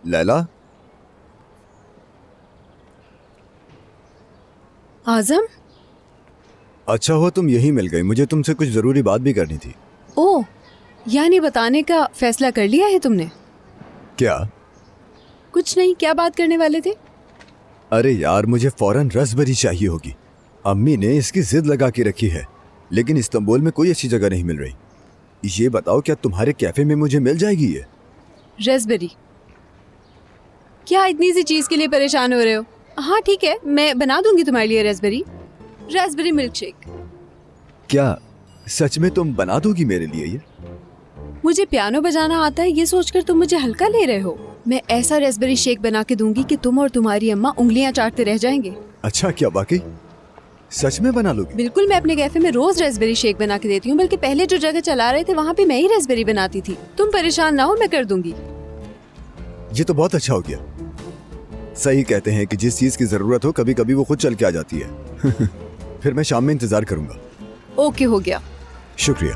लैला। आजम, अच्छा हुआ तुम यहीं मिल गई, मुझे तुमसे कुछ जरूरी बात भी करनी थी। ओह, यानी बताने का फैसला कर लिया है तुमने? क्या? कुछ नहीं, क्या बात करने वाले थे? अरे यार, मुझे फौरन रसबेरी चाहिए होगी। अम्मी ने इसकी जिद लगा के रखी है, लेकिन इस्तांबुल में कोई अच्छी जगह नहीं मिल रही। ये बताओ, क्या तुम्हारे कैफे में मुझे मिल जाएगी ये? रसबेरी? क्या इतनी सी चीज के लिए परेशान हो रहे हो? हाँ ठीक है, मैं बना दूंगी तुम्हारे लिए रसबेरी मिल्क शेक। क्या सच में तुम बना दोगी मेरे लिए ये? मुझे पियानो बजाना आता है, ये सोचकर तुम मुझे हल्का ले रहे हो? मैं ऐसा रसबेरी शेक बना के दूंगी कि तुम और तुम्हारी अम्मा उंगलियां चाटते रह जाएंगे। अच्छा, क्या वाकई सच में बना लोगी? बिल्कुल, मैं अपने कैफे में रोज रसबेरी शेक बना के देती हूँ। बल्कि पहले जो जगह चला रहे थे वहाँ पे मैं ही रसबेरी बनाती थी। तुम परेशान ना हो, मैं कर दूंगी। ये तो बहुत अच्छा हो गया। सही कहते हैं कि जिस चीज की जरूरत हो कभी कभी वो खुद चल के आ जाती है। फिर मैं शाम में इंतजार करूंगा। ओके, हो गया। शुक्रिया।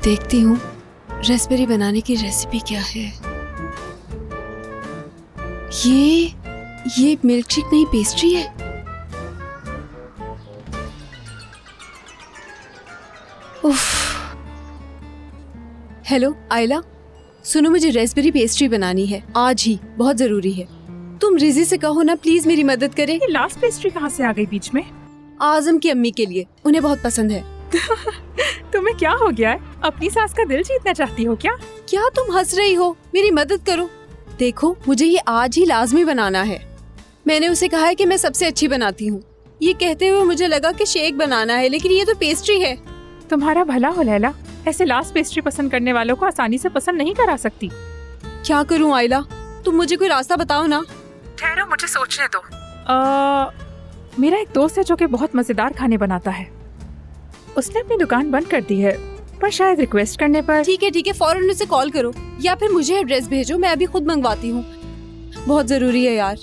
देखती हूँ रसबेरी बनाने की रेसिपी क्या है। ये मिल्क शेक नहीं, पेस्ट्री है। उफ। हेलो आयला, सुनो, मुझे रसबेरी पेस्ट्री बनानी है आज ही, बहुत जरूरी है। तुम रिजी से कहो ना प्लीज मेरी मदद करे। ये लास्ट पेस्ट्री कहाँ से आ गई बीच में? आजम की अम्मी के लिए, उन्हें बहुत पसंद है। तुम्हें क्या हो गया है? अपनी सास का दिल जीतना चाहती हो क्या? क्या तुम हंस रही हो? मेरी मदद करो। देखो, मुझे ये आज ही लाजमी बनाना है। मैंने उसे कहा है कि मैं सबसे अच्छी बनाती हूँ। ये कहते हुए मुझे लगा कि शेक बनाना है, लेकिन ये तो पेस्ट्री है। तुम्हारा भला हो लैला, ऐसे लास्ट पेस्ट्री पसंद करने वालों को आसानी से पसंद नहीं करा सकती। क्या करूँ आयला, तुम मुझे कोई रास्ता बताओ ना। ठहरो, मुझे सोचने दो। मेरा एक दोस्त है जो कि बहुत मजेदार खाने बनाता है। उसने अपनी दुकान बंद कर दी है, पर शायद रिक्वेस्ट करने पर। ठीक है, फौरन उसे कॉल करो या फिर मुझे एड्रेस भेजो, मैं अभी खुद मंगवाती हूँ। बहुत जरूरी है यार।